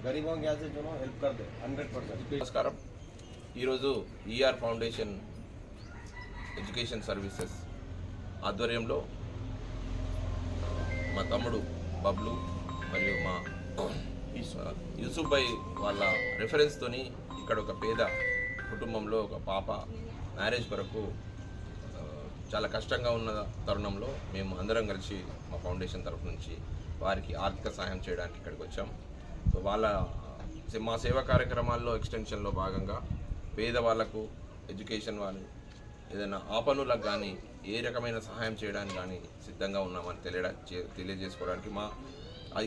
गरीबों के यहाँ से जो हेल्प कर दे 100%। నమస్కారం. ఈరోజు ఈఆర్ ఫౌండేషన్ ఎడ్యుకేషన్ సర్వీసెస్ ఆధ్వర్యంలో మా తమ్ముడు బబ్లు మరియు మా యూసుఫ్ భాయ్ వాళ్ళ రెఫరెన్స్తోని ఇక్కడ ఒక పేద కుటుంబంలో ఒక పాప మ్యారేజ్ కొరకు చాలా కష్టంగా ఉన్న తరుణంలో మేము అందరం కలిసి మా ఫౌండేషన్ తరఫు నుంచి వారికి ఆర్థిక సహాయం చేయడానికి ఇక్కడికి వచ్చాం. సో మా సేవా కార్యక్రమాల్లో ఎక్స్టెన్షన్లో భాగంగా పేదవాళ్లకు ఎడ్యుకేషన్ వాళ్ళు ఏదైనా ఆపనులకు కానీ ఏ రకమైన సహాయం చేయడానికి కానీ సిద్ధంగా ఉన్నామని తెలియజేసుకోవడానికి మా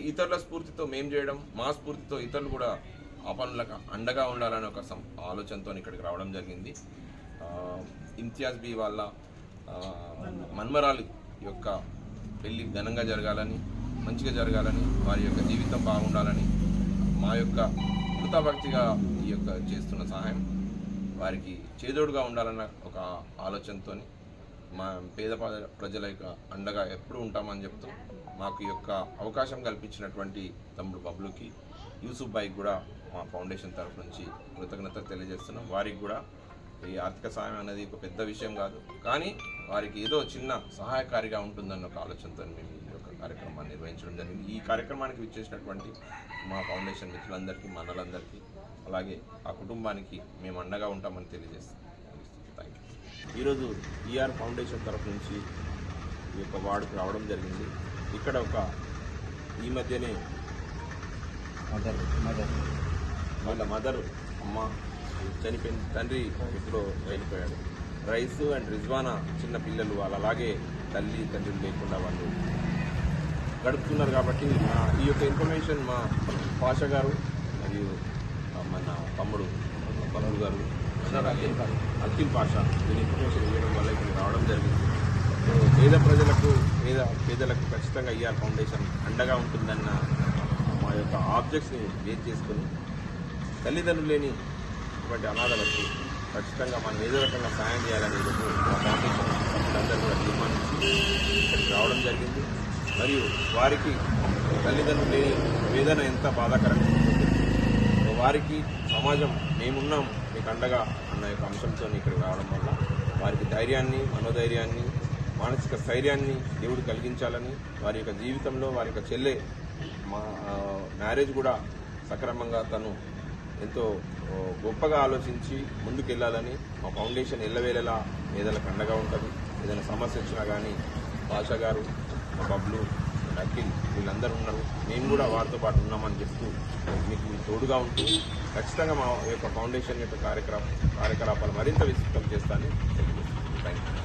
ఇతరుల స్ఫూర్తితో మేము చేయడం, మా స్ఫూర్తితో ఇతరులు కూడా ఆపనులకు అండగా ఉండాలనే ఒక ఆలోచనతో ఇక్కడికి రావడం జరిగింది. ఇమ్తియాజ్ బి వాళ్ళ మన్మరాలు యొక్క పెళ్ళి ఘనంగా జరగాలని, మంచిగా జరగాలని, వారి యొక్క జీవితం బాగుండాలని మా యొక్క కృతభక్తిగా ఈ యొక్క చేస్తున్న సహాయం వారికి చేదోడుగా ఉండాలన్న ఒక ఆలోచనతో మా పేద ప్రజల యొక్క అండగా ఎప్పుడు ఉంటామని చెప్తూ మాకు ఈ యొక్క అవకాశం కల్పించినటువంటి తమ్ముడు బబ్లుకి, యూసుఫ్ భాయ్కి కూడా మా ఫౌండేషన్ తరఫు నుంచి కృతజ్ఞతలు తెలియజేస్తున్నాం. వారికి కూడా ఈ ఆర్థిక సహాయం అనేది ఒక పెద్ద విషయం కాదు, కానీ వారికి ఏదో చిన్న సహాయకారిగా ఉంటుందన్న ఒక ఆలోచనతో మేము ఈ యొక్క కార్యక్రమాన్ని నిర్వహించడం జరిగింది. ఈ కార్యక్రమానికి విచ్చేసినటువంటి మా ఫౌండేషన్ మిత్రులందరికీ, మనలందరికీ, అలాగే ఆ కుటుంబానికి మేము అండగా ఉంటామని తెలియజేస్తాం. Thank you. ఈరోజు ఈఆర్ ఫౌండేషన్ తరఫు నుంచి ఈ యొక్క వార్డుకు రావడం జరిగింది. ఇక్కడ ఈ మధ్యనే వాళ్ళ మదర్ అమ్మ చనిపోయిన, తండ్రి ఎప్పుడో వెళ్ళిపోయాడు. రైస్ అండ్ రిజ్వానా చిన్న పిల్లలు వాళ్ళు అలాగే తల్లి తండ్రులు లేకుండా వాళ్ళు గడుపుతున్నారు. కాబట్టి ఈ యొక్క ఇన్ఫర్మేషన్ మా పాషా గారు మరియు మన తమ్ముడు బబ్లు గారు అఖిల్ పాషా దీని ఇన్ఫర్మేషన్ ఇవ్వడం వల్ల ఇక్కడ రావడం జరిగింది. సో పేద ప్రజలకు పేదలకు ఖచ్చితంగా ఈఆర్ ఫౌండేషన్ అండగా ఉంటుందన్న మా యొక్క ఆబ్జెక్ట్స్ని బేస్ చేసుకొని తల్లిదండ్రులు లేని ఇటువంటి అనాథలకు ఖచ్చితంగా మనం ఏదో రకంగా సాయం చేయాలని మా ఫౌండేషన్ సభ్యులందరూ కూడా తీర్మానించి ఇక్కడికి రావడం జరిగింది. మరియు వారికి తల్లిదండ్రులు లేని వేదన ఎంత బాధాకరంగా ఉంటుంది, వారికి సమాజం మేమున్నాం మీకు అండగా అన్న యొక్క అంశంతో ఇక్కడికి రావడం వల్ల వారికి ధైర్యాన్ని, మనోధైర్యాన్ని, మానసిక స్థైర్యాన్ని దేవుడు కలిగించాలని, వారి యొక్క జీవితంలో వారి యొక్క చెల్లె మ్యారేజ్ కూడా సక్రమంగా తను ఎంతో గొప్పగా ఆలోచించి ముందుకెళ్లాలని మా ఫౌండేషన్ ఎల్లవేళలా పేదలకు అండగా ఉంటుంది. ఏదైనా సమస్య వచ్చినా కానీ పాషా గారు, మా బబ్లు, అఖిల్ వీళ్ళందరూ ఉన్నారు. మేము కూడా వారితో పాటు ఉన్నామని చెప్తూ మీకు తోడుగా ఉంటూ ఖచ్చితంగా మా యొక్క ఫౌండేషన్ యొక్క కార్యకలాపాలు మరింత విస్తృతం చేస్తానని తెలియజేస్తాను. Thank you.